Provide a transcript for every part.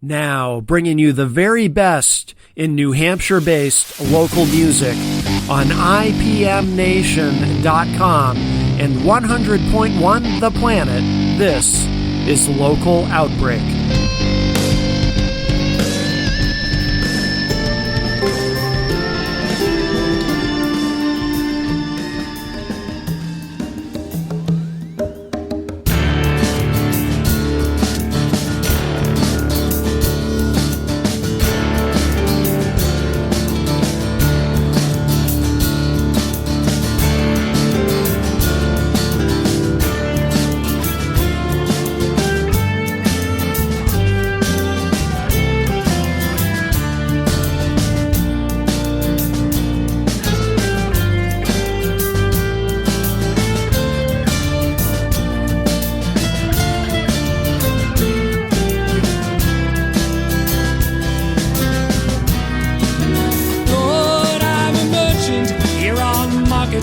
Now, bringing you the very best in New Hampshire-based local music on IPMNation.com and 100.1 The Planet, this is Local Outbreak.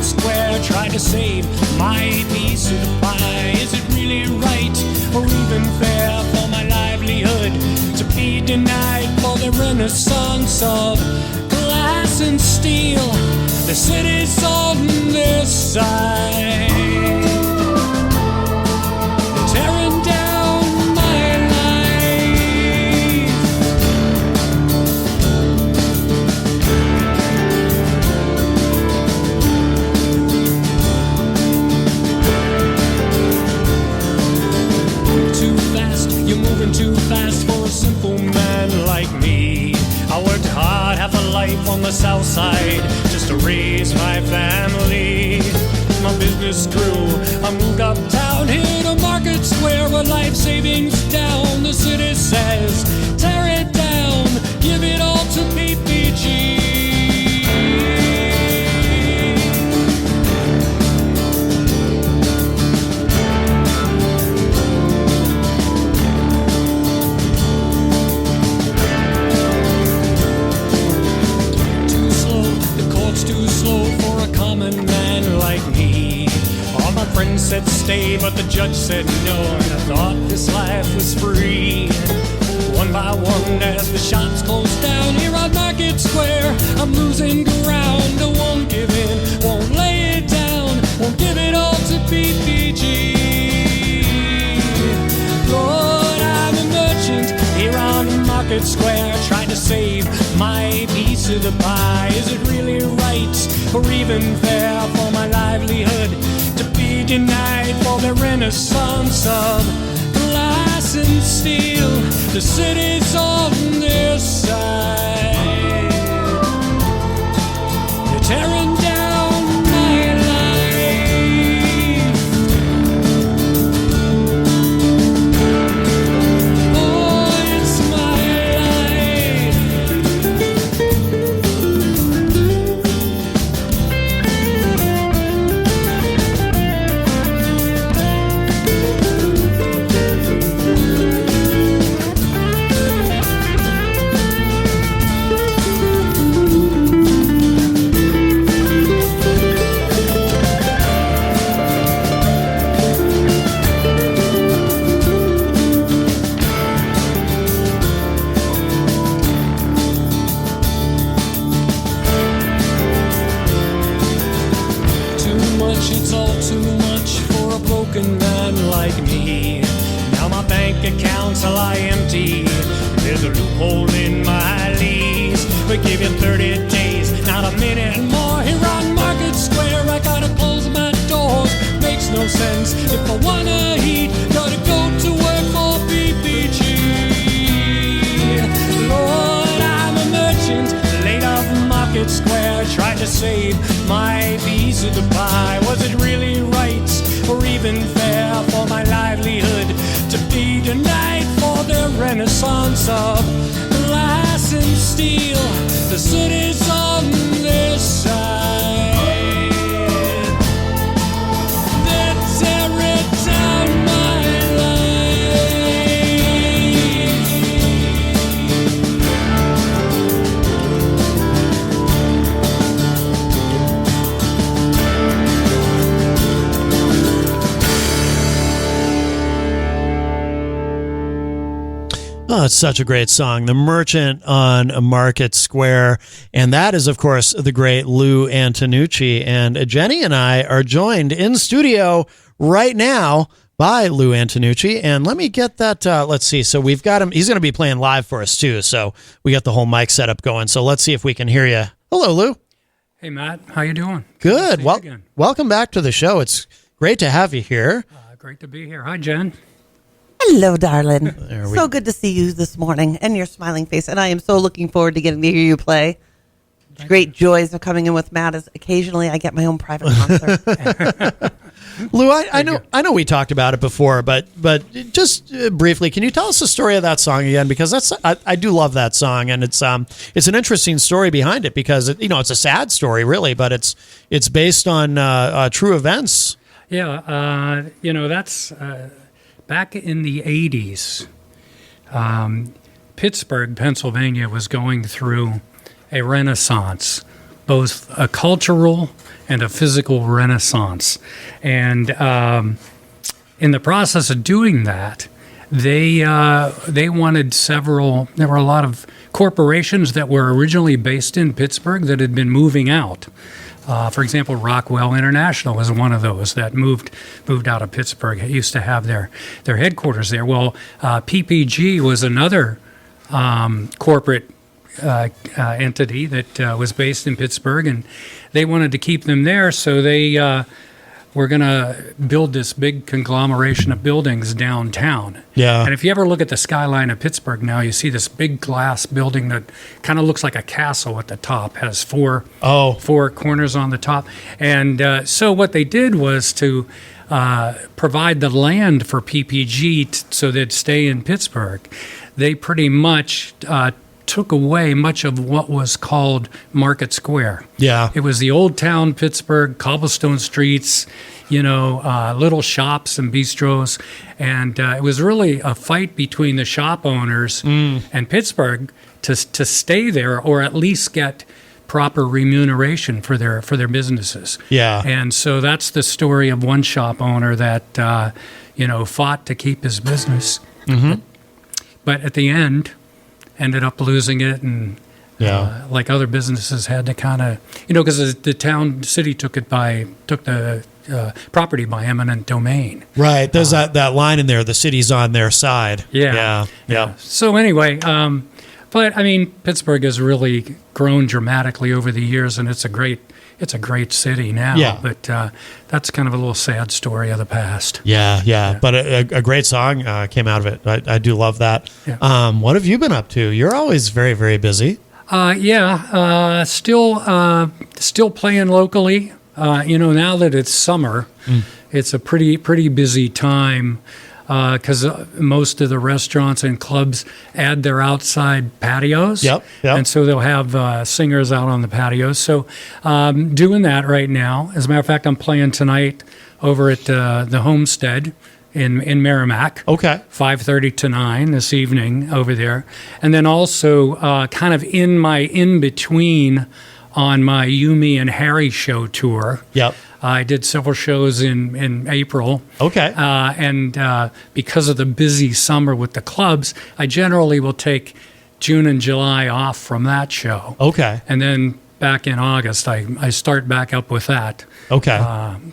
Square, trying to save my piece of the pie. Is it really right or even fair for my livelihood to be denied for the renaissance of glass and steel? The city's on this side, tearing down my life. You're moving too fast for a simple man like me. I worked hard half a life on the south side just to raise my family. My business grew, I moved uptown here to Market Square where life savings down. The city says, tear it down, give it all to PPG. Too slow for a common man like me. All my friends said stay, but the judge said no, and I thought this life was free. One by one as the shops closed down here on Market Square, I'm losing ground. I won't give in, won't lay it down, won't give it all to PPG. Lord, I'm a merchant here on Market Square, trying to save my piece of the pie. Is it really right or even fair for my livelihood to be denied for the renaissance of glass and steel? The city's on their side, they're tearing down my life. Oh, it's my life. It's all too much for a broken man like me. Now my bank accounts lie empty, there's a loophole in my lease. We give you 30 days, not a minute more. Here on Market Square, I gotta close my doors. Makes no sense. If I wanna eat, gotta go to work for PPG. Lord, I'm a merchant, laid off Market Square, trying to save my piece of the pie. Was it really right or even fair for my livelihood to be denied for the renaissance of glass and steel? The city's on this side, they're tearing down my Oh, it's such a great song. The Merchant on Market Square. And that is, of course, the great Lou Antonucci. And Jenny and I are joined in studio right now by Lou Antonucci. And let me get that. Let's see. So we've got him. He's going to be playing live for us, too. So we got the whole mic setup going. So let's see if we can hear you. Hello, Lou. Hey, Matt. How you doing? Good. Well, welcome back to the show. It's great to have you here. Great to be here. Hi, Jen. Hello, darling. So good to see you this morning and your smiling face. And I am so looking forward to getting to hear you play. Great joys of coming in with Matt is occasionally I get my own private concert. Lou, I know we talked about it before, but just briefly, can you tell us the story of that song again? Because I do love that song, and it's an interesting story behind it because it's a sad story really, but it's based on true events. Yeah, that's back in the 80s. Pittsburgh, Pennsylvania was going through a renaissance, both a cultural and a physical renaissance. And in the process of doing that, they wanted there were a lot of corporations that were originally based in Pittsburgh that had been moving out. For example, Rockwell International was one of those that moved out of Pittsburgh. It used to have their headquarters there. Well, PPG was another corporate entity that was based in Pittsburgh, and they wanted to keep them there, so they were going to build this big conglomeration of buildings downtown. Yeah. And if you ever look at the skyline of Pittsburgh now, you see this big glass building that kind of looks like a castle at the top, has four corners on the top. And so what they did was to provide the land for PPG so they'd stay in Pittsburgh. They pretty much took away much of what was called Market Square. Yeah. It was the old town Pittsburgh, cobblestone streets, little shops and bistros. And it was really a fight between the shop owners and Pittsburgh to stay there or at least get proper remuneration for their businesses. Yeah. And so that's the story of one shop owner that, fought to keep his business. Mm-hmm. But at the end, ended up losing it, and like other businesses had to kind of, because the city took the property by eminent domain. Right. There's that line in there. The city's on their side. Yeah. So anyway, but I mean, Pittsburgh has really grown dramatically over the years, and it's a great city now. Yeah. But that's kind of a little sad story of the past. Yeah. But a great song came out of it. I do love that. Yeah. What have you been up to? You're always very, very busy. Still playing locally. Now that it's summer, it's a pretty busy time. Because most of the restaurants and clubs add their outside patios. Yep. And so they'll have singers out on the patios. So doing that right now. As a matter of fact, I'm playing tonight over at the Homestead in Merrimack. Okay. 5:30 to 9 this evening over there. And then also kind of in between on my Yumi and Harry show tour. Yep. I did several shows in April. Okay. And because of the busy summer with the clubs, I generally will take June and July off from that show. Okay. And then back in August, I start back up with that. Okay.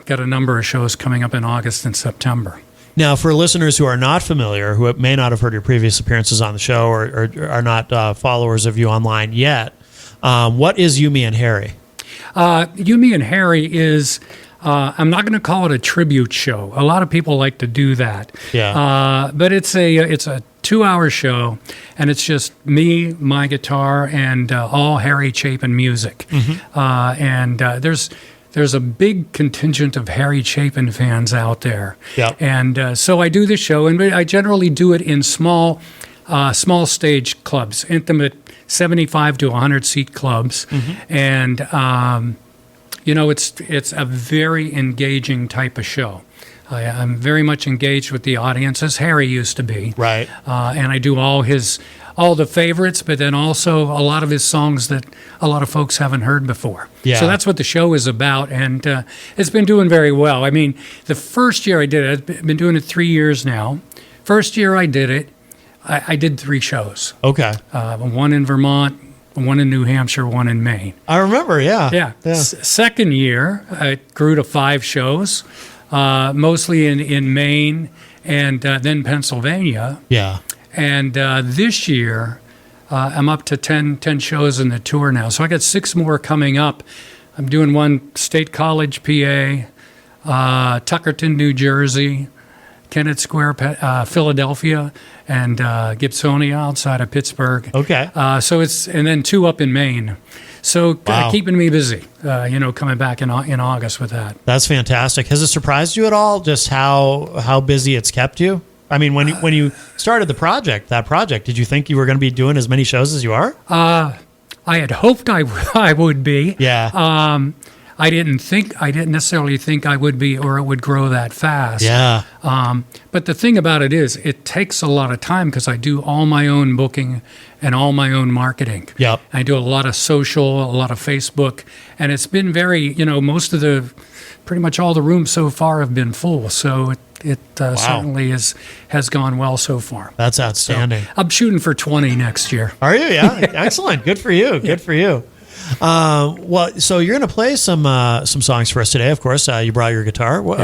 Got a number of shows coming up in August and September. Now, for listeners who are not familiar, who may not have heard your previous appearances on the show or are not followers of you online yet, what is Yumi and Harry? Yumi and Harry is, I'm not going to call it a tribute show. A lot of people like to do that. Yeah. But it's a 2-hour show, and it's just me, my guitar, and all Harry Chapin music. Mm-hmm. And there's a big contingent of Harry Chapin fans out there. Yeah. And so I do the show, and I generally do it in small stage clubs, intimate 75 to 100 seat clubs. Mm-hmm. And it's a very engaging type of show. I'm very much engaged with the audience, as Harry used to be. Right. And I do all the favorites, but then also a lot of his songs that a lot of folks haven't heard before. Yeah. So that's what the show is about, and it's been doing very well. I mean, the first year I did it, I've been doing it 3 years now. First year I did it, I did 3 shows. Okay. One in Vermont, one in New Hampshire, one in Maine. I remember, yeah. Yeah. Second year, I grew to 5 shows, mostly in Maine and then Pennsylvania. Yeah. And this year, I'm up to 10 shows in the tour now. So I got 6 more coming up. I'm doing one State College, PA, Tuckerton, New Jersey, Kennett Square, Philadelphia, and Gibsonia outside of Pittsburgh. Okay. And then 2 up in Maine. So Wow. keeping me busy, coming back in August with that. That's fantastic. Has it surprised you at all just how busy it's kept you? I mean, when you started that project, did you think you were going to be doing as many shows as you are? I had hoped I would be. Yeah. I didn't necessarily think I would be, or it would grow that fast. Yeah. But the thing about it is, it takes a lot of time because I do all my own booking and all my own marketing. Yep. I do a lot of social, a lot of Facebook, and it's been very, pretty much all the rooms so far have been full. So it certainly has gone well so far. That's outstanding. So I'm shooting for 20 next year. Are you? Yeah. Excellent. Good for you. Good for you. Well, so you're going to play some songs for us today. Of course, you brought your guitar. What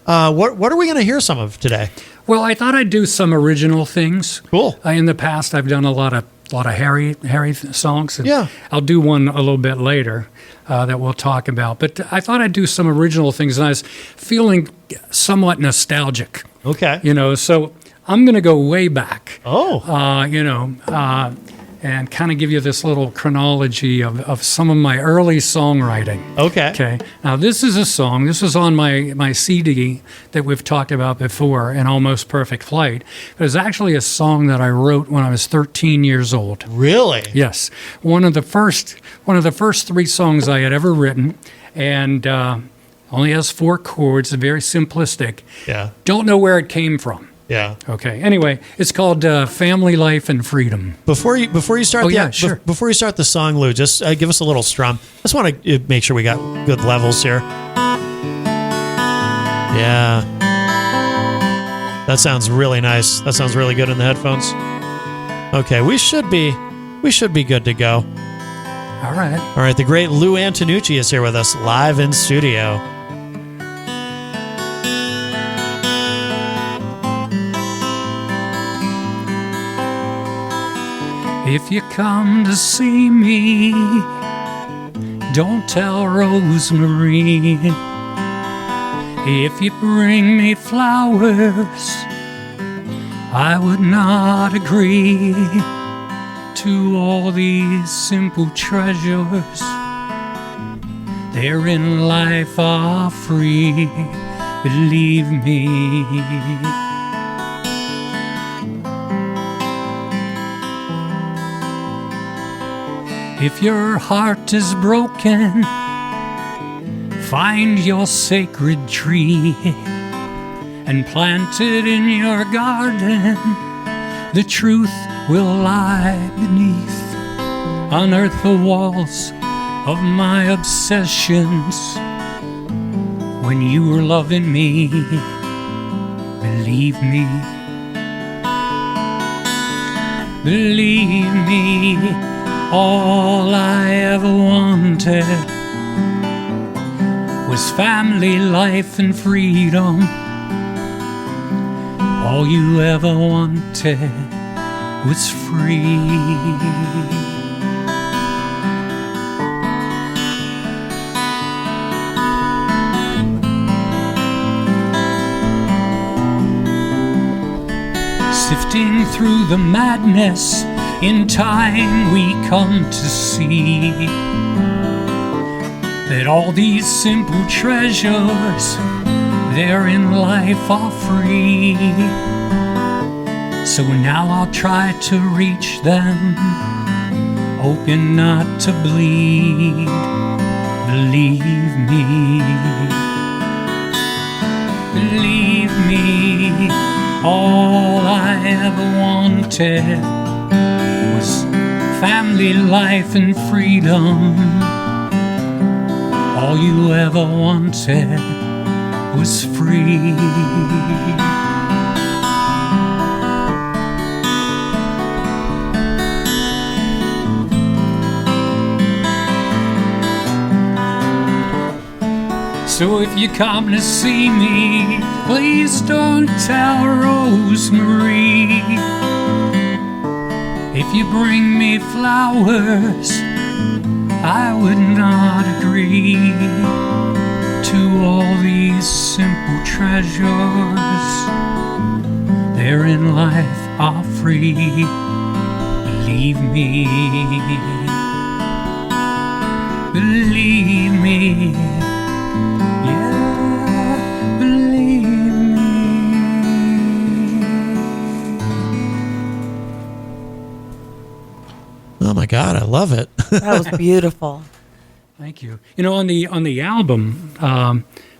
are we going to hear some of today? Well, I thought I'd do some original things. Cool. In the past, I've done a lot of Harry songs. And Yeah. I'll do one a little bit later that we'll talk about. But I thought I'd do some original things, and I was feeling somewhat nostalgic. Okay. So I'm going to go way back. Oh. And kind of give you this little chronology of some of my early songwriting. Okay. Okay. Now, this is a song. This was on my CD that we've talked about before, An Almost Perfect Flight. But it's actually a song that I wrote when I was 13 years old. Really? Yes. One of the first 3 songs I had ever written, and only has 4 chords, very simplistic. Yeah. Don't know where it came from. Yeah. Okay. Anyway, it's called Family Life and Freedom. Before you start, sure. Before you start the song, Lou, just give us a little strum. I just want to make sure we got good levels here. Yeah. That sounds really nice. That sounds really good in the headphones. Okay, we should be good to go. All right. All right, the great Lou Antonucci is here with us live in studio. If you come to see me, don't tell Rosemary. If you bring me flowers, I would not agree to all these simple treasures. They're in life are free, believe me. If your heart is broken, find your sacred tree and plant it in your garden. The truth will lie beneath. Unearth the walls of my obsessions. When you were loving me, believe me. Believe me, all I ever wanted was family life and freedom. All you ever wanted was free. Sifting through the madness, in time we come to see that all these simple treasures, they're in life are free. So now I'll try to reach them, hoping not to bleed. Believe me. Believe me, all I ever wanted was family life and freedom. All you ever wanted was free. So if you come to see me, please don't tell Rosemary. If you bring me flowers, I would not agree to all these simple treasures. There in life are free. Believe me. Believe me. Yeah, believe me. Oh my God, I love it. That was beautiful. Thank you. You know, on the album,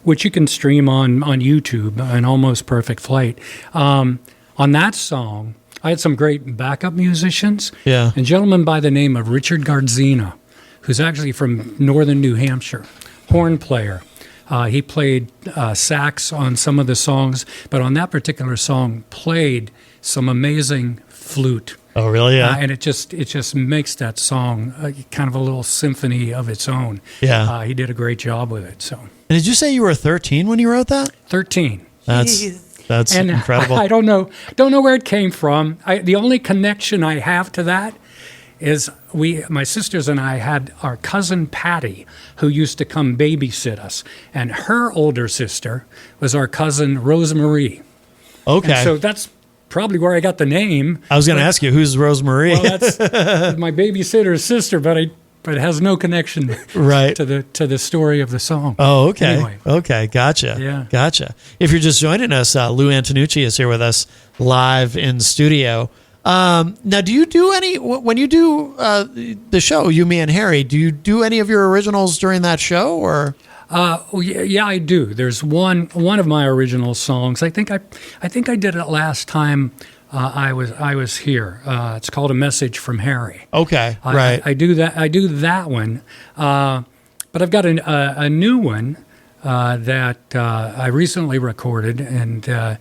which you can stream on YouTube, An Almost Perfect Flight, on that song, I had some great backup musicians. Yeah. A gentleman by the name of Richard Gardzina, who's actually from northern New Hampshire, horn player. He played sax on some of the songs, but on that particular song played some amazing flute. Oh, really? Yeah. And it just makes that song kind of a little symphony of its own. Yeah. He did a great job with it. So. And did you say you were 13 when you wrote that? 13. That's And incredible. I don't know where it came from. The only connection I have to that is my sisters and I had our cousin Patty, who used to come babysit us, and her older sister was our cousin Rosemary. Okay. And so that's probably where I got the name. I was going to ask you, who's Rosemary? Well, that's my babysitter's sister, but it has no connection right. to the story of the song. Oh, okay. Anyway. Okay, gotcha. Yeah. Gotcha. If you're just joining us, Lou Antonucci is here with us live in studio. Now, do you do when you do the show, You, Me, and Harry, do you do any of your originals during that show, or? Yeah, I do. There's one of my original songs. I think I did it last time I was here. It's called A Message from Harry. Okay, right. I do that one, but I've got a new one that I recently recorded, and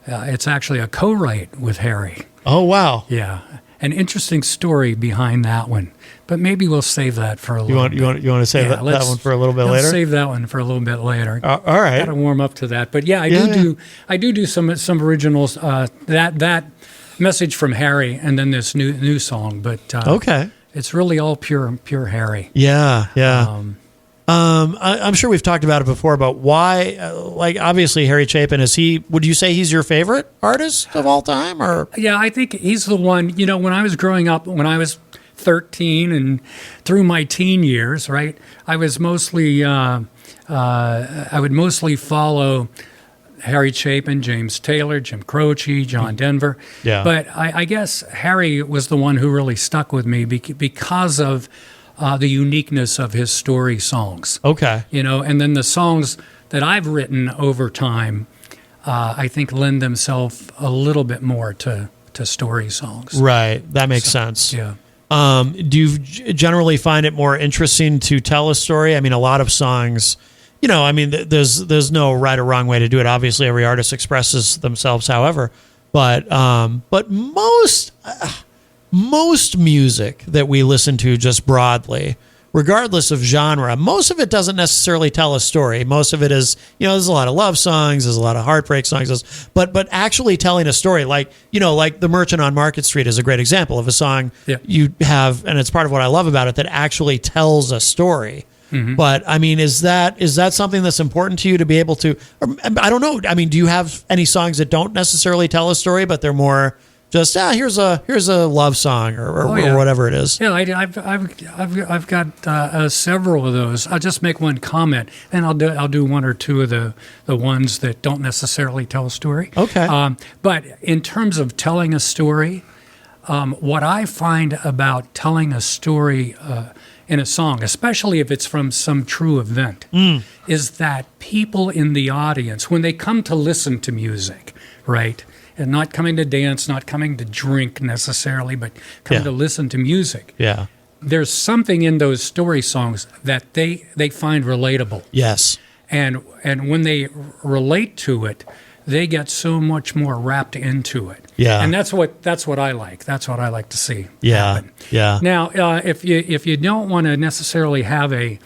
it's actually a co-write with Harry. Oh, wow. Yeah, an interesting story behind that one. But maybe we'll save that for a little bit. You want to save that one for a little bit later? Save that one for a little bit later. All right. Got to warm up to that. But yeah, I do some originals. That Message from Harry, and then this new song. But okay, it's really all pure Harry. Yeah. I'm sure we've talked about it before, but why? Obviously, Harry Chapin would you say he's your favorite artist of all time, or? Yeah, I think he's the one. You know, when I was growing up, when I was 13 and through my teen years, right, I was mostly I would mostly follow Harry Chapin, James Taylor, Jim Croce, John Denver. Yeah. But I guess Harry was the one who really stuck with me because of the uniqueness of his story songs. Okay. You know, and then the songs that I've written over time, I think lend themselves a little bit more to story songs. Right. That makes sense. Yeah. Do you generally find it more interesting to tell a story? I mean, a lot of songs, you know, I mean, there's no right or wrong way to do it. Obviously, every artist expresses themselves however, but most music that we listen to just broadly, regardless of genre, most of it doesn't necessarily tell a story. Most of it is, you know, there's a lot of love songs, there's a lot of heartbreak songs, but actually telling a story, like The Merchant on Market Street is a great example of a song you have, and it's part of what I love about it, that actually tells a story. Mm-hmm. But I mean, is that something that's important to you to be able to, or, I don't know. I mean, do you have any songs that don't necessarily tell a story, but they're more just here's a love song or whatever it is? Yeah, I've got several of those. I'll just make one comment, and I'll do one or two of the ones that don't necessarily tell a story. Okay. But in terms of telling a story, what I find about telling a story in a song, especially if it's from some true event, is that people in the audience, when they come to listen to music, right, and not coming to dance, not coming to drink necessarily, but coming to listen to music, there's something in those story songs that they find relatable. Yes. And when they relate to it, they get so much more wrapped into it. Yeah. And that's what I like. That's what I like to see happen. Yeah. Now, if you don't want to necessarily have a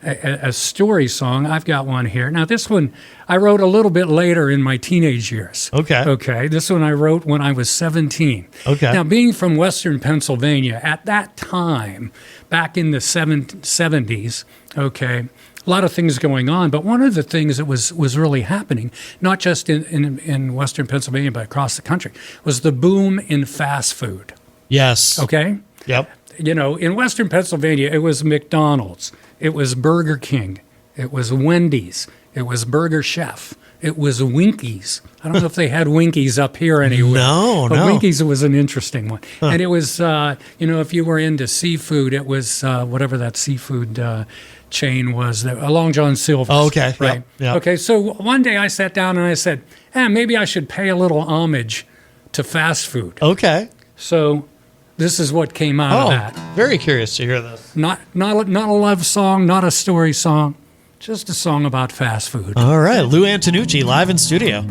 a story song, I've got one here. Now, this one I wrote a little bit later in my teenage years. Okay. Okay. This one I wrote when I was 17. Okay. Now, being from Western Pennsylvania, at that time, back in the 70s, okay, a lot of things going on, but one of the things that was really happening, not just in Western Pennsylvania, but across the country, was the boom in fast food. Yes. Okay? Yep. You know, in Western Pennsylvania, it was McDonald's, it was Burger King, it was Wendy's, it was Burger Chef, it was Winkies. I don't know if they had Winkies up here anywhere. No. Winkies was an interesting one. Huh. And it was, if you were into seafood, it was whatever that seafood chain was, Long John Silver's. Oh, okay. Right. Yep. Okay, so one day I sat down and I said, maybe I should pay a little homage to fast food. Okay. So this is what came out of that. Very curious to hear this. Not a love song, not a story song, just a song about fast food. All right, Lou Antonucci live in studio.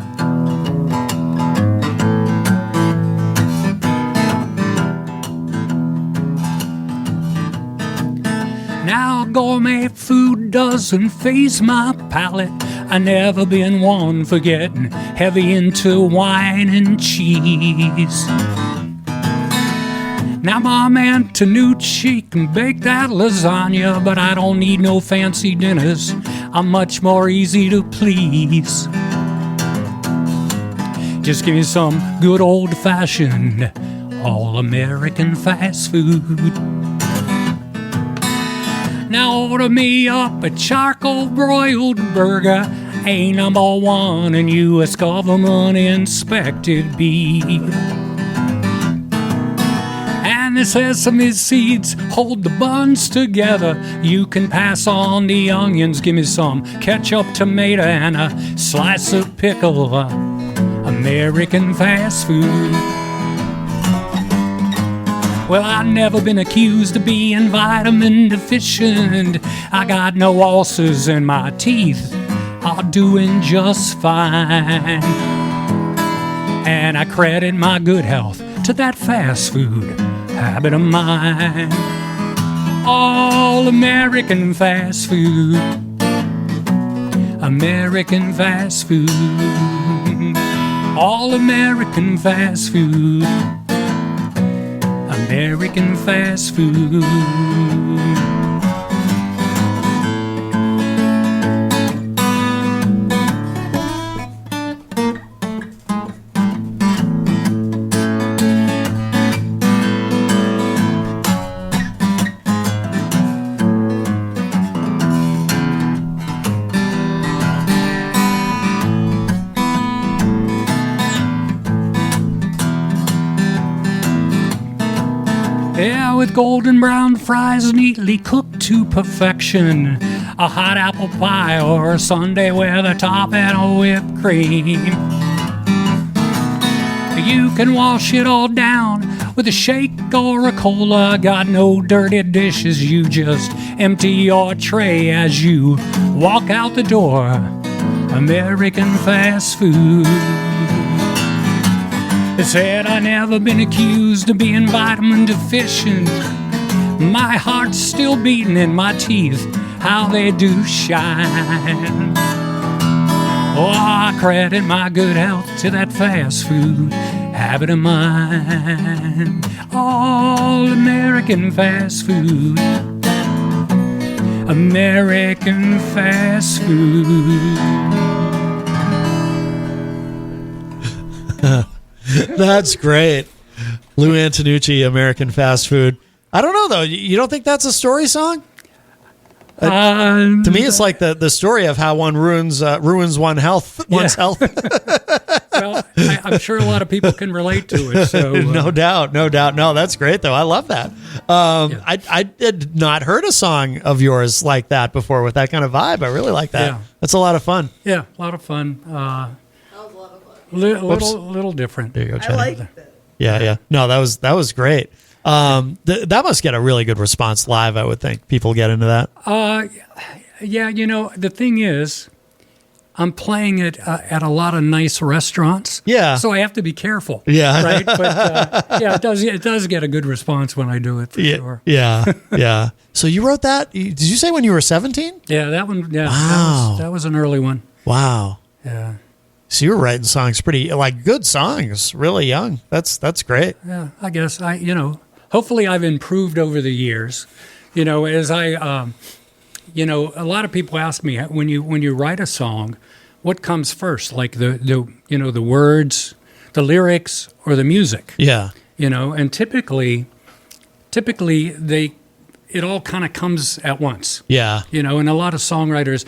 Now gourmet food doesn't faze my palate. I never been one for getting heavy into wine and cheese. Now Mom Antonucci can bake that lasagna, but I don't need no fancy dinners. I'm much more easy to please. Just give me some good old-fashioned all-American fast food. Now order me up a charcoal broiled burger, a number one in U.S. government inspected beef. And the sesame seeds hold the buns together. You can pass on the onions, give me some ketchup, tomato, and a slice of pickle. American fast food. Well, I've never been accused of being vitamin deficient. I got no ulcers in my teeth, I'm doing just fine. And I credit my good health to that fast food habit of mine. All American fast food. American fast food. All American fast food. American fast food. Yeah, with golden brown fries neatly cooked to perfection. A hot apple pie or a sundae with a top and a whipped cream. You can wash it all down with a shake or a cola. Got no dirty dishes, you just empty your tray as you walk out the door. American fast food. They said I never been accused of being vitamin deficient. My heart's still beating in my teeth, how they do shine. Oh, I credit my good health to that fast food habit of mine. All American fast food. American fast food. That's great. Lou Antonucci, American fast food. I don't know, though. You don't think that's a story song? To me, it's like the story of how one ruins one's health. Well, I'm sure a lot of people can relate to it. So no doubt. No, that's great, though. I love that. I had not heard a song of yours like that before with that kind of vibe. I really like that. Yeah. That's a lot of fun. Yeah, a lot of fun. Little different. There you go, I liked it. Yeah. No, that was great. That must get a really good response live, I would think. People get into that. Yeah, the thing is, I'm playing it at a lot of nice restaurants. Yeah. So I have to be careful. Yeah. Right. But yeah, it does get a good response when I do it for sure. Yeah. Yeah. So you wrote that? Did you say when you were 17? Yeah, that one. Yeah. Wow. That was an early one. Wow. Yeah. So you were writing songs pretty, like, good songs, really young. That's great. Yeah. I guess hopefully I've improved over the years. As I, a lot of people ask me when you write a song, what comes first, like the words, the lyrics, or the music? Yeah. And typically it all kind of comes at once. Yeah. And a lot of songwriters,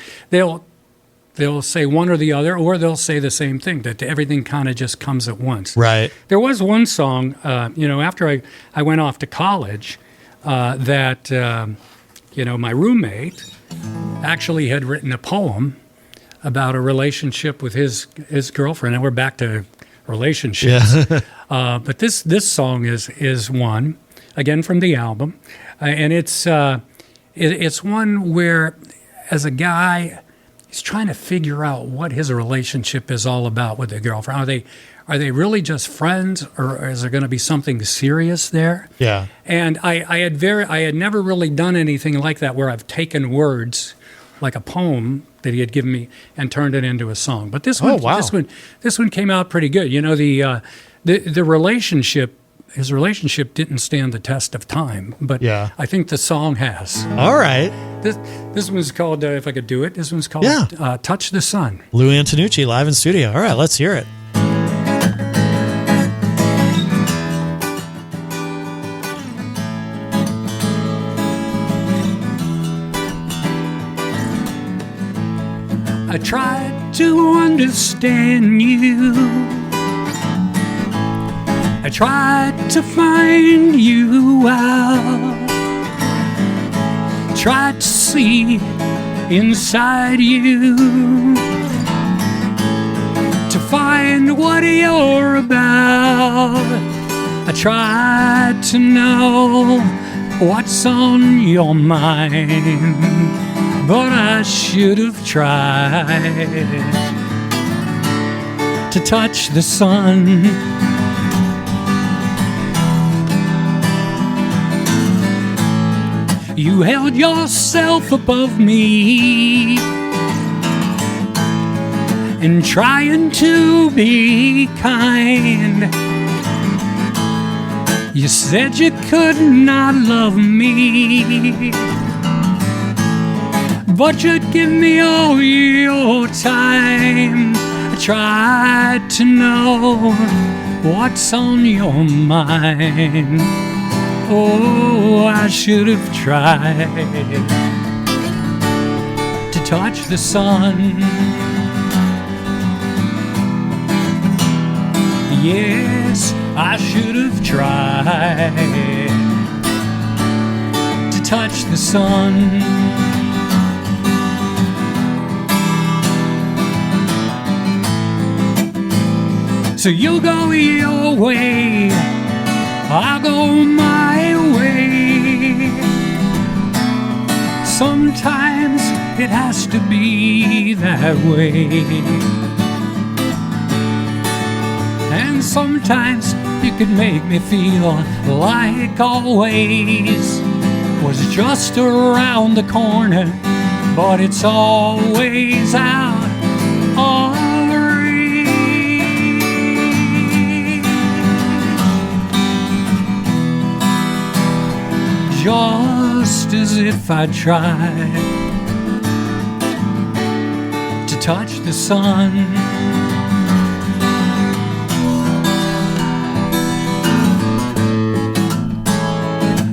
they'll say one or the other, or they'll say the same thing, that everything kind of just comes at once. Right. There was one song, after I went off to college, that my roommate actually had written a poem about a relationship with his girlfriend, and we're back to relationships. Yeah. But this song is one, again from the album, and it's one where, as a guy, he's trying to figure out what his relationship is all about with the girlfriend. Are they really just friends, or is there going to be something serious there? Yeah. And I had never really done anything like that, where I've taken words like a poem that he had given me and turned it into a song. But this one, this one came out pretty good. The relationship, his relationship didn't stand the test of time, but yeah. I think the song has. All right. This one's called, if I could do it, this one's called Touch the Sun. Lou Antonucci live in studio. All right, let's hear it. I tried to understand you. I tried to find you out. Tried to see inside you, to find what you're about. I tried to know what's on your mind, but I should have tried to touch the sun. You held yourself above me, and trying to be kind. You said you could not love me, but you'd give me all your time. I tried to know what's on your mind. Oh, I should have tried to touch the sun. Yes, I should have tried to touch the sun. So you go your way, I'll go my way. Sometimes it has to be that way, and sometimes you could make me feel like always was just around the corner, but it's always out of just as if I tried to touch the sun.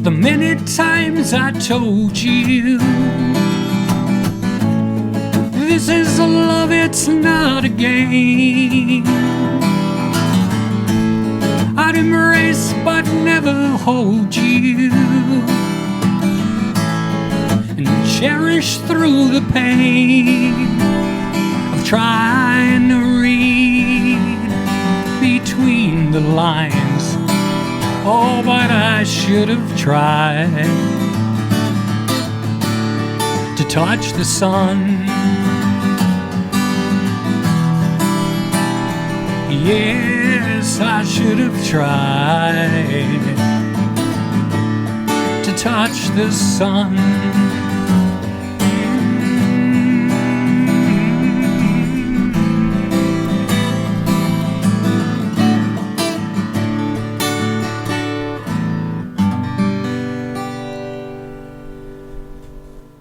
The many times I told you this is a love, it's not a game. I'd embrace but never hold you, and cherish through the pain of trying to read between the lines. Oh, but I should have tried to touch the sun. Yes, I should have tried to touch the sun.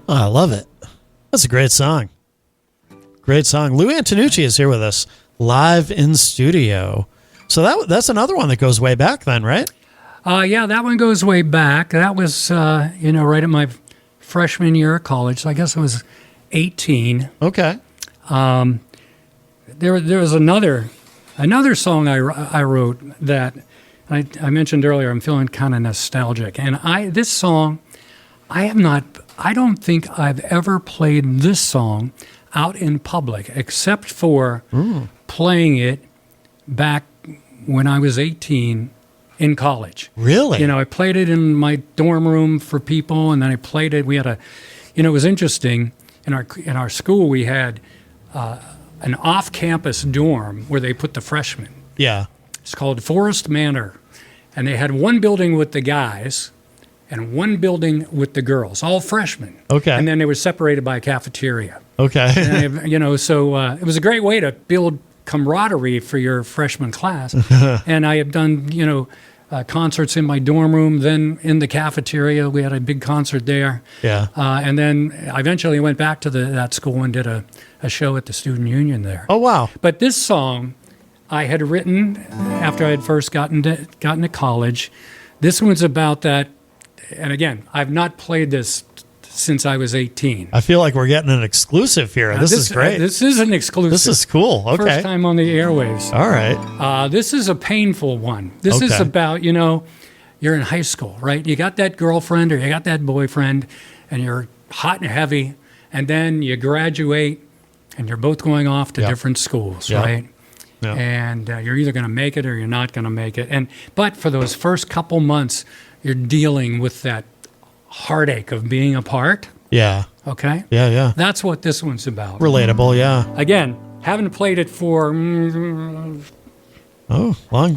Oh, I love it. That's a great song. Great song. Lou Antonucci is here with us live in studio. So that's another one that goes way back then, right? Yeah, that one goes way back. That was, right at my freshman year of college. So I guess I was 18. Okay. There was another song I wrote that I mentioned earlier. I'm feeling kind of nostalgic, and this song, I don't think I've ever played this song out in public, except for playing it back when I was 18 in college. Really? I played it in my dorm room for people, and then I played it. We had it was interesting. In our school, we had an off-campus dorm where they put the freshmen. Yeah. It's called Forest Manor, and they had one building with the guys and one building with the girls, all freshmen. Okay. And then they were separated by a cafeteria. Okay. And so it was a great way to build camaraderie for your freshman class. And I had done, concerts in my dorm room, then in the cafeteria. We had a big concert there. Yeah. And then I eventually went back to that school and did a show at the Student Union there. Oh, wow. But this song I had written after I had first gotten to college. This one's about that. And again, I've not played this since I was 18. I feel like we're getting an exclusive here. This is great. This is an exclusive. This is cool. Okay. First time on the airwaves. All right. This is a painful one. This is about, you're in high school, right? You got that girlfriend or you got that boyfriend, and you're hot and heavy, and then you graduate, and you're both going off to different schools, right? Yep. And you're either going to make it or you're not going to make it. But for those first couple months, you're dealing with that heartache of being apart. Yeah. Okay? Yeah, yeah. That's what this one's about. Relatable, yeah. Again, haven't played it for long time. Long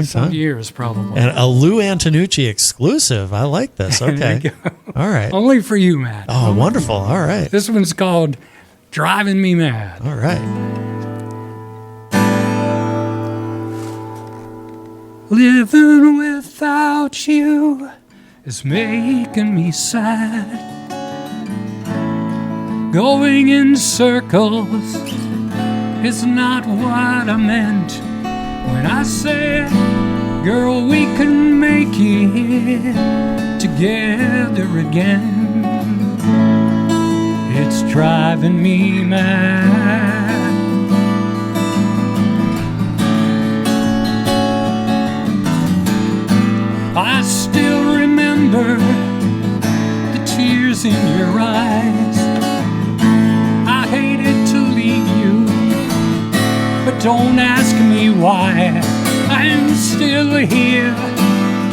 some time. years, probably. And a Lou Antonucci exclusive. I like this. Okay. There you go. All right. Only for you, Matt. Oh, wonderful. All right. This one's called Driving Me Mad. All right. Living without you is making me sad. Going in circles is not what I meant when I said, girl, we can make it together again. It's driving me mad. I still remember the tears in your eyes. I hated to leave you, but don't ask me why. I'm still here,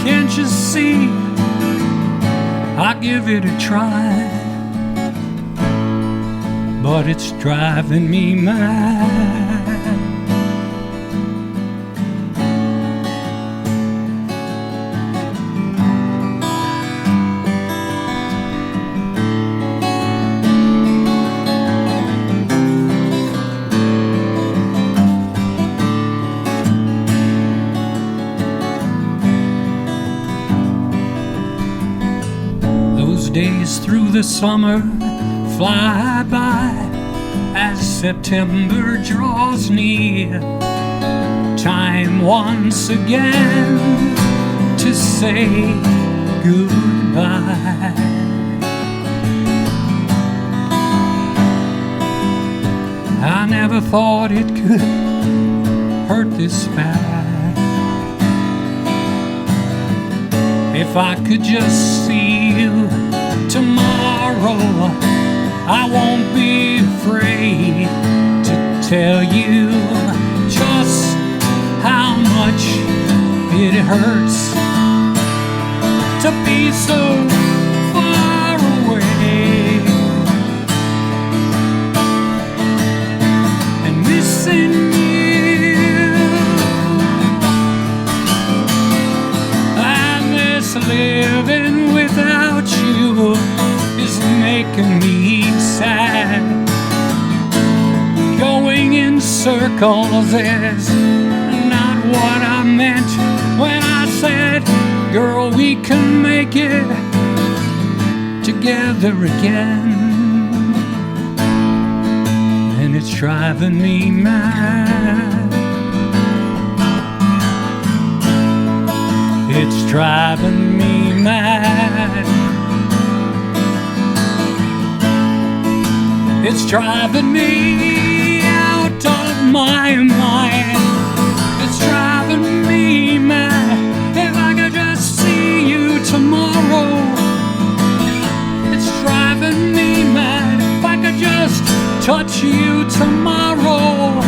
can't you see? I'll give it a try, but it's driving me mad. Days through the summer fly by as September draws near. Time once again to say goodbye. I never thought it could hurt this bad. If I could just see you tomorrow, I won't be afraid to tell you just how much it hurts to be so far away and missing you making me sad. Going in circles is not what I meant when I said, girl, we can make it together again. And it's driving me mad. It's driving me mad. It's driving me out of my mind. It's driving me mad. If I could just see you tomorrow. It's driving me mad. If I could just touch you tomorrow.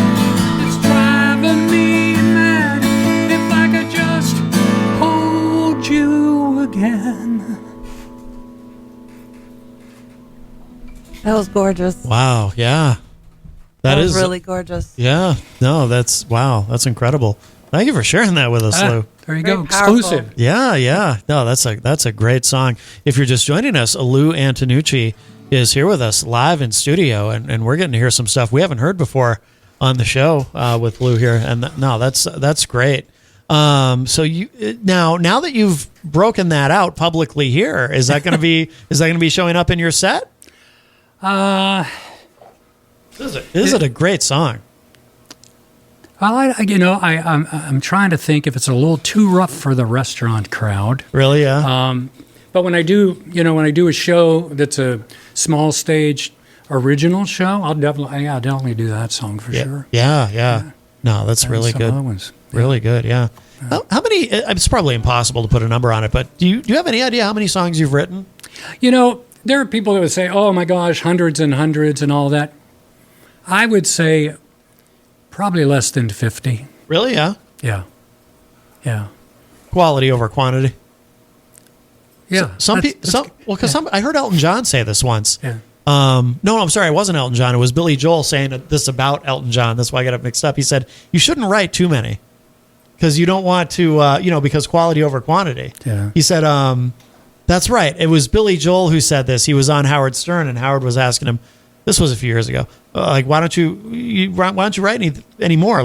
It's driving me mad. If I could just hold you again. That was gorgeous. Wow. Yeah. That is was really gorgeous. Yeah. No, that's wow. That's incredible. Thank you for sharing that with us, Lou. There you Very go. powerful. Exclusive. Yeah, yeah. No, that's a great song. If you're just joining us, Lou Antonucci is here with us live in studio, and we're getting to hear some stuff we haven't heard before on the show with Lou here. And that's great. So you now that you've broken that out publicly here, is that going to be showing up in your set? Is it a great song? Well, I'm trying to think if it's a little too rough for the restaurant crowd. Really? Yeah. But when I do a show that's a small stage original show, I'll definitely do that song for sure. Yeah. No, that's And really some good. other ones. Really good. Yeah. How many? It's probably impossible to put a number on it, but do you have any idea how many songs you've written? There are people that would say, "Oh my gosh, hundreds and hundreds and all that." I would say probably less than 50. Really? Yeah. Yeah. Quality over quantity. Yeah. I heard Elton John say this once. Yeah. No, I'm sorry, it wasn't Elton John. It was Billy Joel saying this about Elton John. That's why I got it mixed up. He said you shouldn't write too many because you don't want to, because quality over quantity. Yeah. He said, that's right. It was Billy Joel who said this. He was on Howard Stern, and Howard was asking him. This was a few years ago. Why don't you write any more?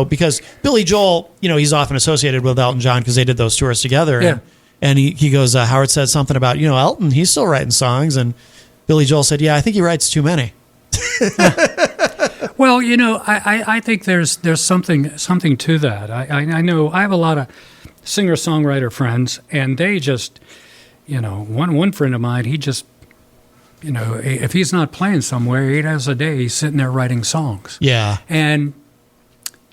Because Billy Joel, he's often associated with Elton John because they did those tours together. Yeah. And he goes, Howard said something about, Elton, he's still writing songs. And Billy Joel said, yeah, I think he writes too many. Well, I think there's something to that. I know I have a lot of singer-songwriter friends, and they just, one friend of mine, he just, if he's not playing somewhere, 8 hours a day, he's sitting there writing songs. Yeah. And,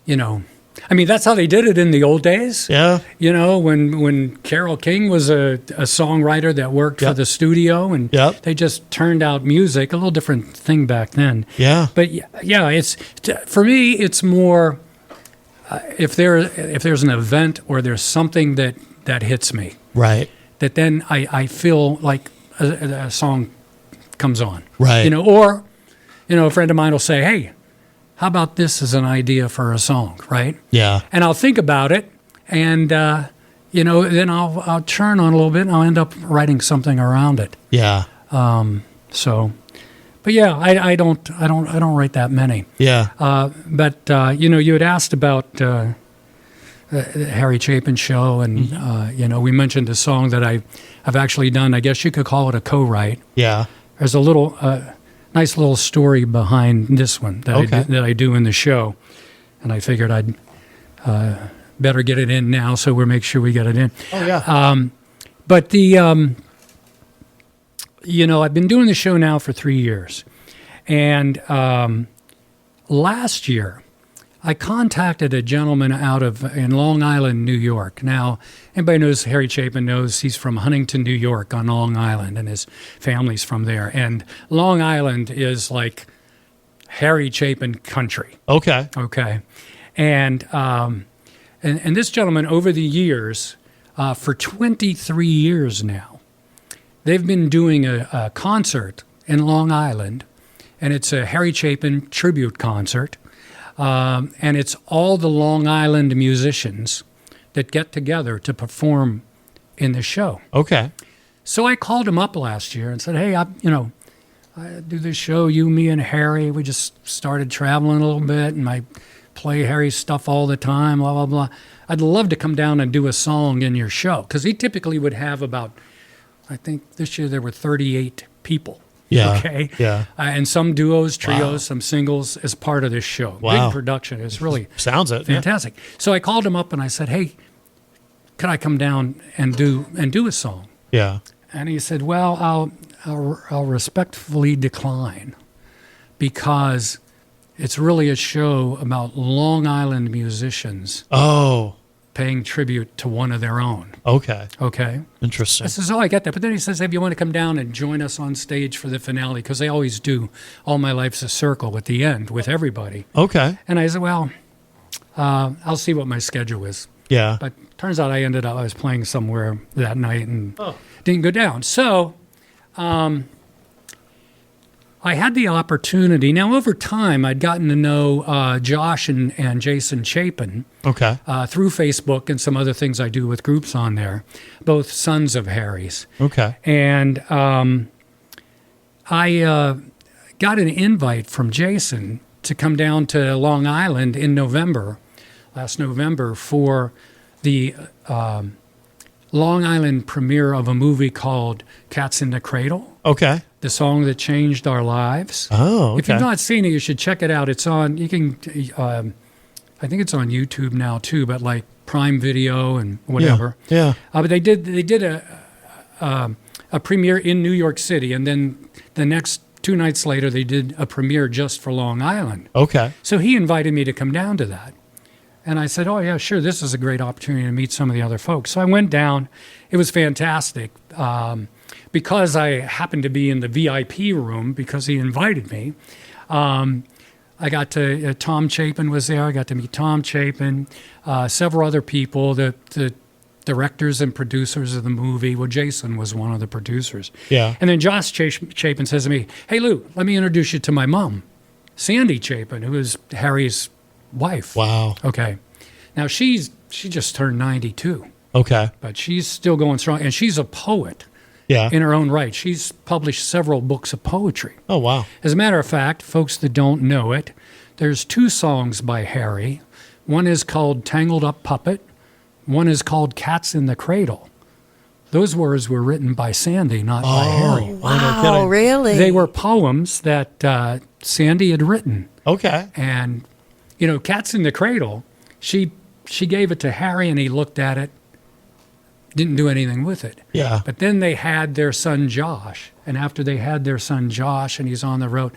that's how they did it in the old days. Yeah. When Carole King was a songwriter that worked for the studio, and they just turned out music, a little different thing back then. Yeah. But it's for me, it's more if there's an event or there's something that hits me, right? That then I feel like a song comes on, right? Or a friend of mine will say, hey, how about this as an idea for a song, right? Yeah. And I'll think about it, and then I'll churn on a little bit, and I'll end up writing something around it. Yeah. But yeah, I don't write that many. Yeah. But you had asked about the Harry Chapin show, and we mentioned a song that I've actually done. I guess you could call it a co-write. Yeah. There's a little nice little story behind this one that I do in the show, and I figured I'd better get it in now, so we'll make sure we get it in. Oh yeah. But the I've been doing the show now for 3 years, and last year I contacted a gentleman in Long Island, New York. Now, anybody knows Harry Chapin knows he's from Huntington, New York on Long Island, and his family's from there. And Long Island is like Harry Chapin country. Okay. And this gentleman, over the years, for 23 years now, they've been doing a concert in Long Island, and it's a Harry Chapin tribute concert. And it's all the Long Island musicians that get together to perform in the show. Okay. So I called him up last year and said, hey, I do this show, you, me, and Harry. We just started traveling a little bit, and I play Harry's stuff all the time, blah, blah, blah. I'd love to come down and do a song in your show, because he typically would have about, I think this year there were 38 people. Yeah. Okay. Yeah. And some duos, trios, Wow. some singles as part of this show. Wow. Big production. It's really Sounds it. fantastic. So I called him up and I said, "Hey, could I come down and do a song?" Yeah. And he said, "Well, I'll respectfully decline, because it's really a show about Long Island musicians Oh, paying tribute to one of their own." okay. Okay. Interesting. I says, "Oh, I get that." But then he says, "If you want to come down and join us on stage for the finale," because they always do All My Life's a Circle at the end with everybody. Okay. And I said, "Well, I'll see what my schedule is." Yeah. But turns out I was playing somewhere that night and didn't go down. So I had the opportunity. Now, over time, I'd gotten to know Josh and Jason Chapin Okay. through Facebook and some other things I do with groups on there, both sons of Harry's. Okay. And I got an invite from Jason to come down to Long Island in last November, for the Long Island premiere of a movie called Cats in the Cradle, Okay. the song that changed our lives. Oh, okay. If you've not seen it, you should check it out. It's on, you can, I think it's on YouTube now too, but like Prime Video and whatever. Yeah. But they did a premiere in New York City, and then the next 2 nights later, they did a premiere just for Long Island. Okay. So he invited me to come down to that. And I said, "Oh, yeah, sure, this is a great opportunity to meet some of the other folks." So I went down. It was fantastic. Because I happened to be in the VIP room because he invited me. I got to, Tom Chapin was there. I got to meet Tom Chapin, several other people, the directors and producers of the movie. Well, Jason was one of the producers. Yeah. And then Josh Chapin says to me, "Hey, Lou, let me introduce you to my mom, Sandy Chapin, who is Harry's wife." Wow. Okay. Now, she just turned 92, Okay. but she's still going strong, and she's a poet Yeah. in her own right. She's published several books of poetry. Oh, wow. As a matter of fact, folks that don't know it, there's 2 songs by Harry. One is called Tangled Up Puppet. One is called Cats in the Cradle. Those words were written by Sandy, not by Harry. no Wow, kidding. really? They were poems that Sandy had written. Okay. And, Cats in the Cradle, she gave it to Harry, and he looked at it, didn't do anything with it. Yeah. But then they had their son Josh, and after they had their son Josh and he's on the road,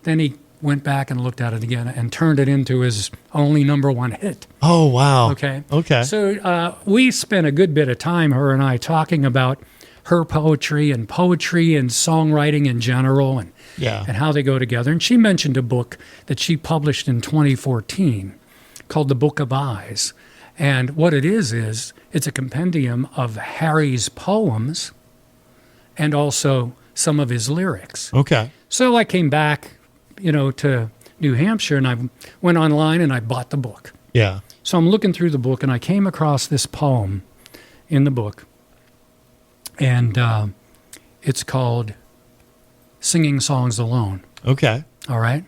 then he went back and looked at it again and turned it into his only #1 hit. Oh, wow. Okay? Okay. So we spent a good bit of time, her and I, talking about her poetry and songwriting in general, and Yeah. how they go together. And she mentioned a book that she published in 2014 called The Book of Eyes. And what it is it's a compendium of Harry's poems and also some of his lyrics. Okay. So I came back, to New Hampshire, and I went online and I bought the book. Yeah. So I'm looking through the book, and I came across this poem in the book. And it's called Singing Songs Alone. Okay. All right?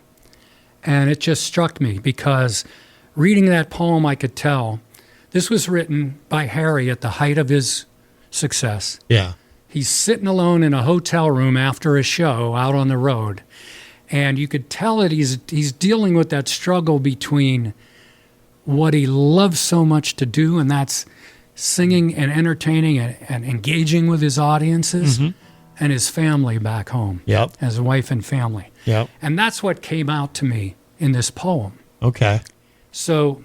And it just struck me because reading that poem, I could tell this was written by Harry at the height of his success. Yeah. He's sitting alone in a hotel room after a show out on the road. And you could tell that he's dealing with that struggle between what he loves so much to do, and that's singing and entertaining and engaging with his audiences, and his family back home. Yep. His wife and family. Yep. And that's what came out to me in this poem. Okay. So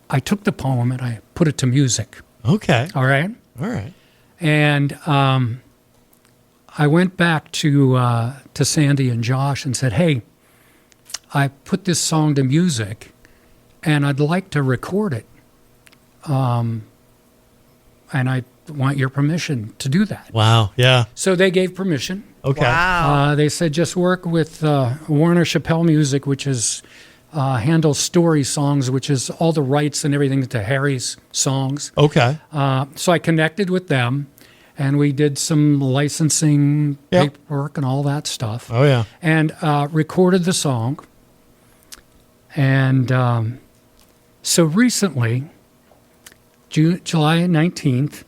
I took the poem and I put it to music. Okay. All right? All right. And I went back to Sandy and Josh and said, "Hey, I put this song to music, and I'd like to record it. And I want your permission to do that." Wow. Yeah. So they gave permission. Okay. Wow. They said just work with Warner Chappell Music, which is handles story songs, which is all the rights and everything to Harry's songs. Okay. So I connected with them, and we did some licensing Yep. paperwork and all that stuff. Oh, yeah. And recorded the song. And so recently, July 19th,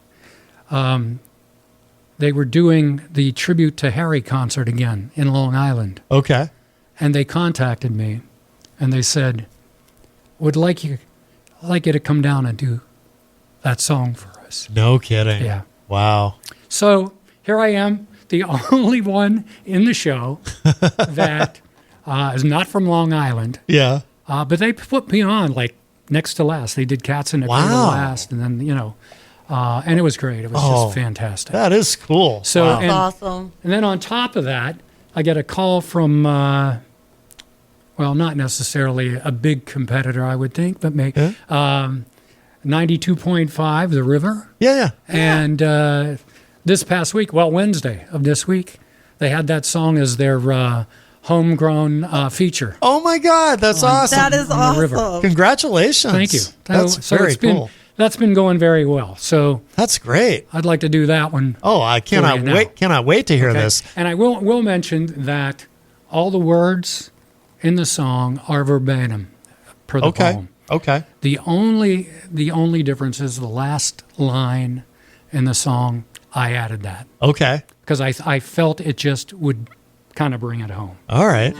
they were doing the Tribute to Harry concert again in Long Island. Okay. And they contacted me, and they said, would like you to come down and do that song for us. No kidding. Yeah. Wow. So here I am, the only one in the show that is not from Long Island. Yeah. But they put me on like next to last. They did Cats in the Cradle last, and then, and it was great. It was just fantastic. That is cool. So, wow. That's awesome. And then on top of that, I get a call from, well, not necessarily a big competitor, I would think, but maybe 92.5, The River. Yeah. And this past week, Wednesday of this week, they had that song as their homegrown feature. Oh, my God. That's awesome. That is on the river. awesome. Congratulations. Thank you. That's very cool. That's been going very well. So That's great. I'd like to do that one. Oh, I cannot you now. wait. Cannot wait to hear this. And I will mention that all the words in the song are verbatim per the poem. Okay. The only difference is the last line in the song. I added that Okay. because I felt it just would kind of bring it home. All right.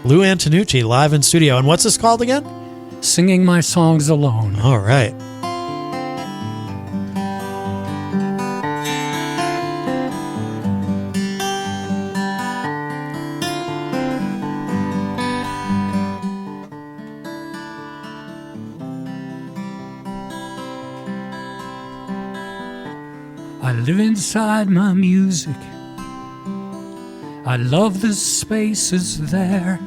Lou Antonucci live in studio. And what's this called again? Singing my songs alone. All right. I live inside my music. I love the spaces there.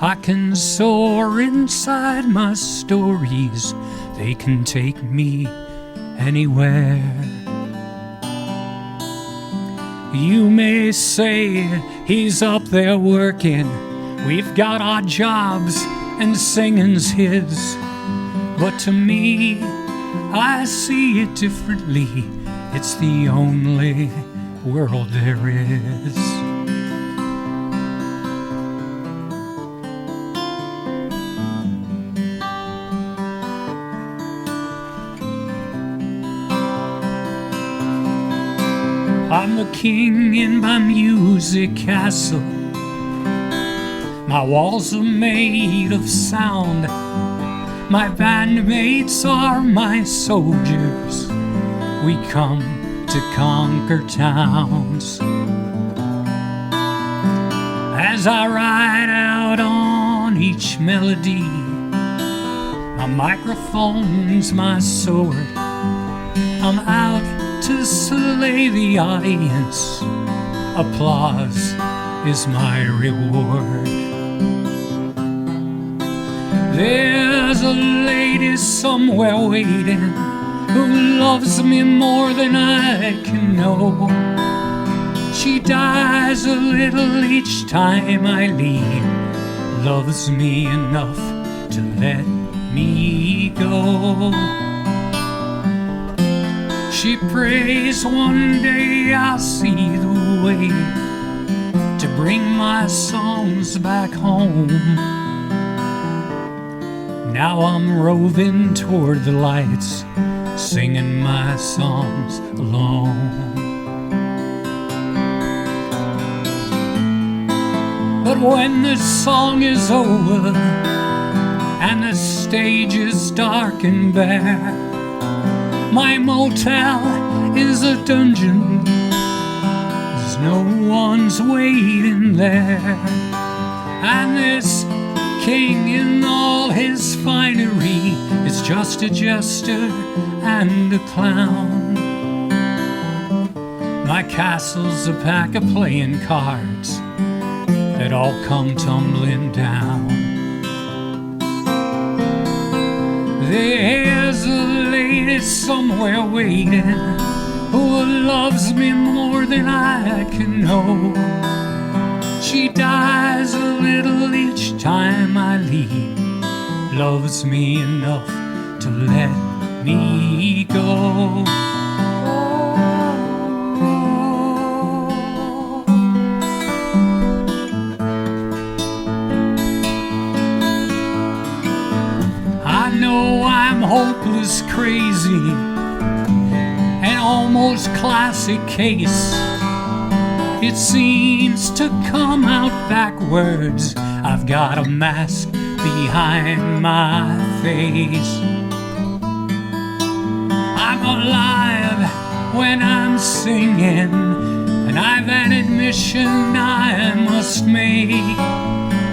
I can soar inside my stories. They can take me anywhere. You may say he's up there working. We've got our jobs and singing's his. But to me, I see it differently. It's the only world there is. I'm the king in my music castle. My walls are made of sound. My bandmates are my soldiers. We come to conquer towns. As I ride out on each melody, my microphone's my sword. I'm out to slay the audience. Applause is my reward. There's a lady somewhere waiting who loves me more than I can know. She dies a little each time I leave, loves me enough to let me go. She prays one day I'll see the way to bring my songs back home. Now I'm roving toward the lights, singing my songs alone. But when the song is over and the stage is dark and bare, my motel is a dungeon. There's no one's waiting there. And this king in all his finery is just a jester and a clown. My castle's a pack of playing cards that all come tumbling down. There's a lady somewhere waiting who loves me more than I can know. She dies a little each time I leave, loves me enough to let me go. this crazy and almost classic case. It seems to come out backwards. I've got a mask behind my face. I'm alive when I'm singing, and I've an admission I must make.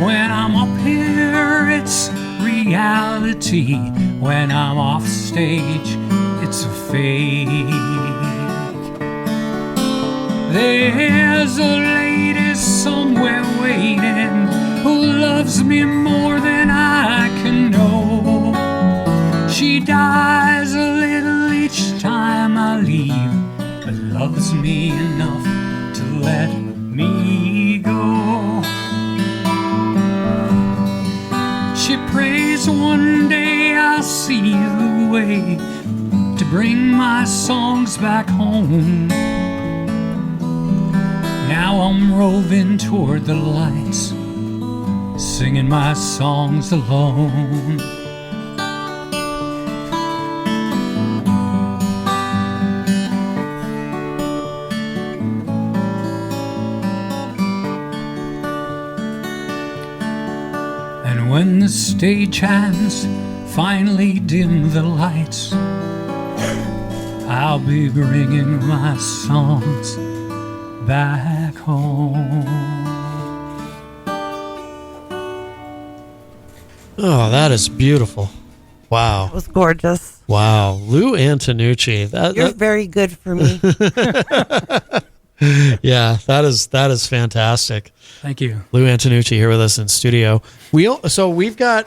When I'm up here, it's reality. When I'm off stage, it's a fake. There's a lady somewhere waiting who loves me more than I can know. She dies a little each time I leave, but loves me enough to let me go. She prays one day I'll see the way to bring my songs back home. Now I'm roving toward the lights, singing my songs alone. And when the stagehands finally dim the lights, I'll be bringing my songs back home. Oh, that is beautiful. Wow. It was gorgeous. Wow. Lou Antonucci. You're very good for me. Yeah, that is fantastic. Thank you. Lou Antonucci here with us in studio. We've got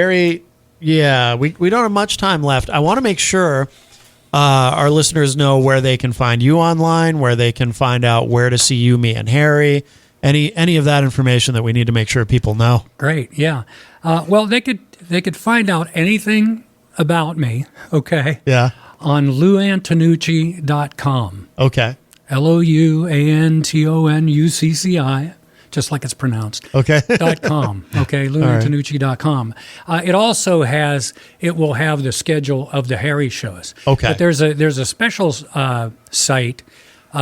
we don't have much time left. I want to make sure our listeners know where they can find you online, where they can find out where to see you, me, and Harry. Any of that information that we need to make sure people know. Great, yeah. Well, they could find out anything about me, okay? Yeah. On louantonucci.com. Okay. LOUANTONUCCI, just like it's pronounced. Okay. .com. Okay, louantonucci.com. It also will have the schedule of the Harry shows. Okay. But there's a special site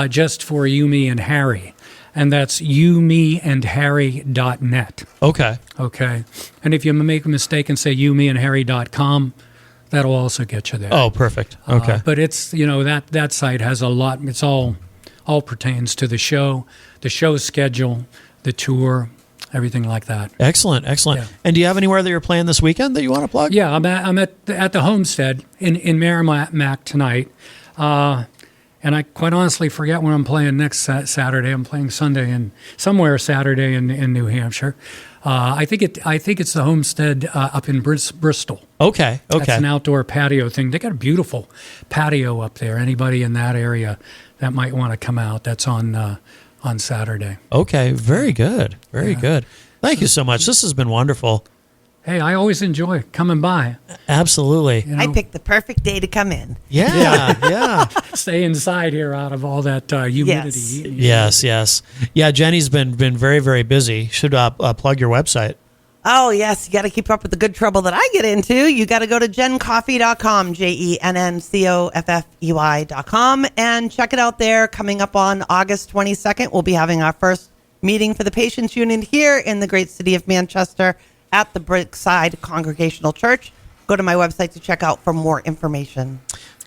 just for You, Me, and Harry, and that's youmeandharry.net. Okay. Okay. And if you make a mistake and say youmeandharry.com, that'll also get you there. Oh, perfect. Okay. But it's, that site has a lot. It's all pertains to the show schedule, the tour, everything like that. Excellent. Yeah. And do you have anywhere that you're playing this weekend that you want to plug? Yeah, I'm at the Homestead in Merrimack tonight. And I quite honestly forget when I'm playing next Saturday. I'm playing Saturday in New Hampshire. I think it's the Homestead up in Bristol. Okay. That's an outdoor patio thing. They got a beautiful patio up there. Anybody in that area that might want to come out, that's on Saturday. Okay. Very good. Very good. Thank you so much. This has been wonderful. Hey, I always enjoy coming by. Absolutely. I picked the perfect day to come in. Yeah. Stay inside here out of all that humidity. Yes. Yeah, Jenny's been very, very busy. Should plug your website. Oh, yes. You got to keep up with the good trouble that I get into. You got to go to jencoffey.com, JENNCOFFEY.com, and check it out there. Coming up on August 22nd, we'll be having our first meeting for the Patients Union here in the great city of Manchester at the Brookside Congregational Church. Go to my website to check out for more information.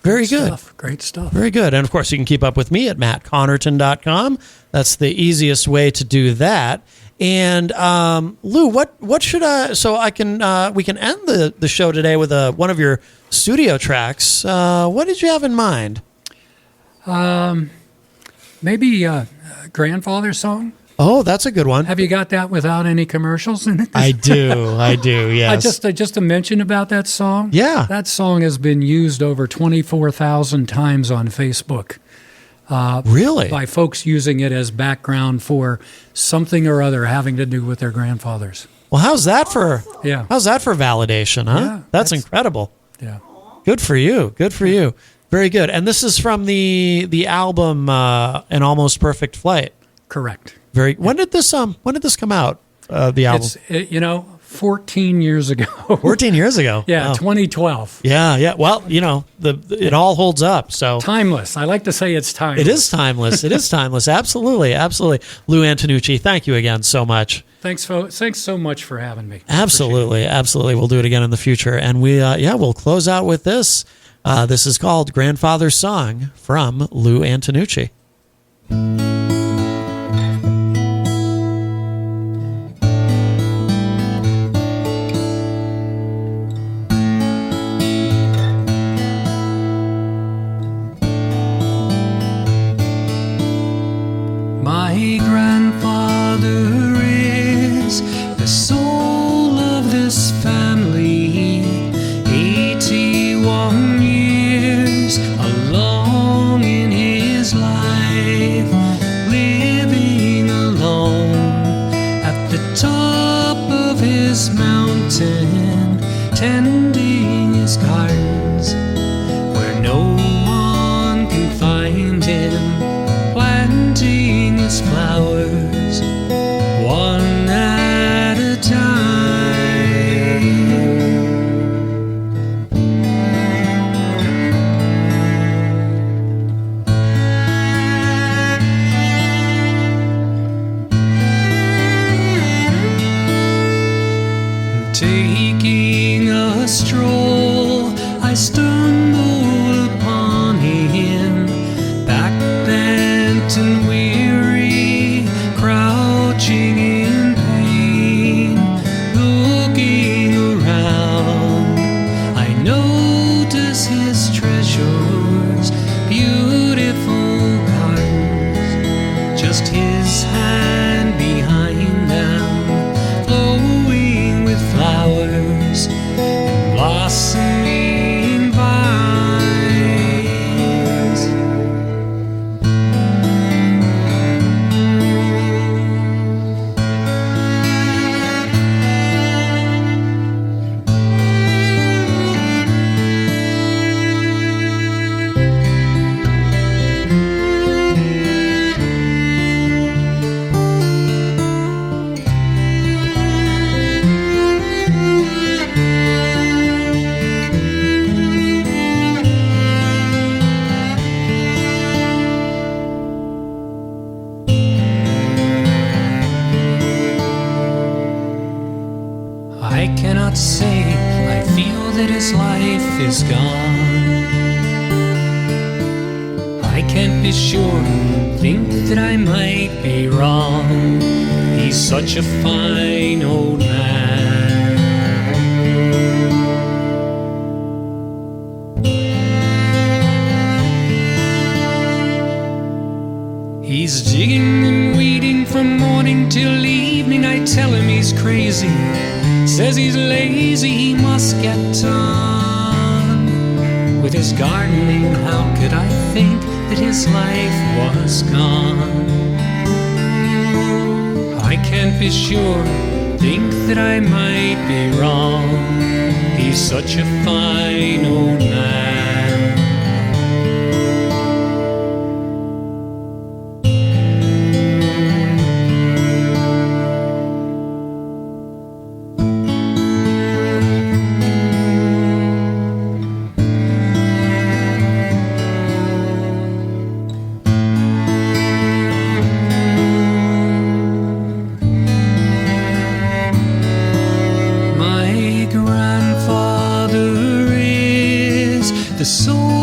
Very good. Great stuff. Very good. And of course, you can keep up with me at mattconnerton.com. That's the easiest way to do that. And Lou, what should we can end the show today with one of your studio tracks. What did you have in mind? Maybe a grandfather's song. Oh, that's a good one. Have you got that without any commercials in it? I do. Yes. Just to mention about that song. Yeah. That song has been used over 24,000 times on Facebook. Really? By folks using it as background for something or other having to do with their grandfathers. Well, how's that for validation, huh? Yeah, that's incredible. Yeah. Good for you. Very good. And this is from the album An Almost Perfect Flight. Correct. When did this come out? The album. 14 years ago. 14 years ago. Yeah, Wow. 2012. Yeah. Well, it all holds up. So Timeless. I like to say it's timeless. it is timeless. It is timeless. Absolutely. Lou Antonucci, thank you again so much. Thanks so much for having me. Absolutely. We'll do it again in the future. And we'll close out with this. This is called Grandfather's Song from Lou Antonucci. My grandfather is the soul of this family. 81 years along in his life, living alone at the top of his mountain, tending his gardens where no one can find him, planting his flowers one at a time. Taking a stroll, I stumbled upon him, backbent and weary, crouching in pain, looking around. I notice his treasures, beautiful gardens, just his hand behind them, glowing with flowers and blossoming vines. I cannot say I feel that his life is gone. I can't be sure, think that I might be wrong. He's such a fine old man. He's digging and weeding from morning till evening. I tell him he's crazy, says he's lazy, he must get on with his gardening. How could I think that his life was gone? I can't be sure, think that I might be wrong. He's such a fine old man. The soul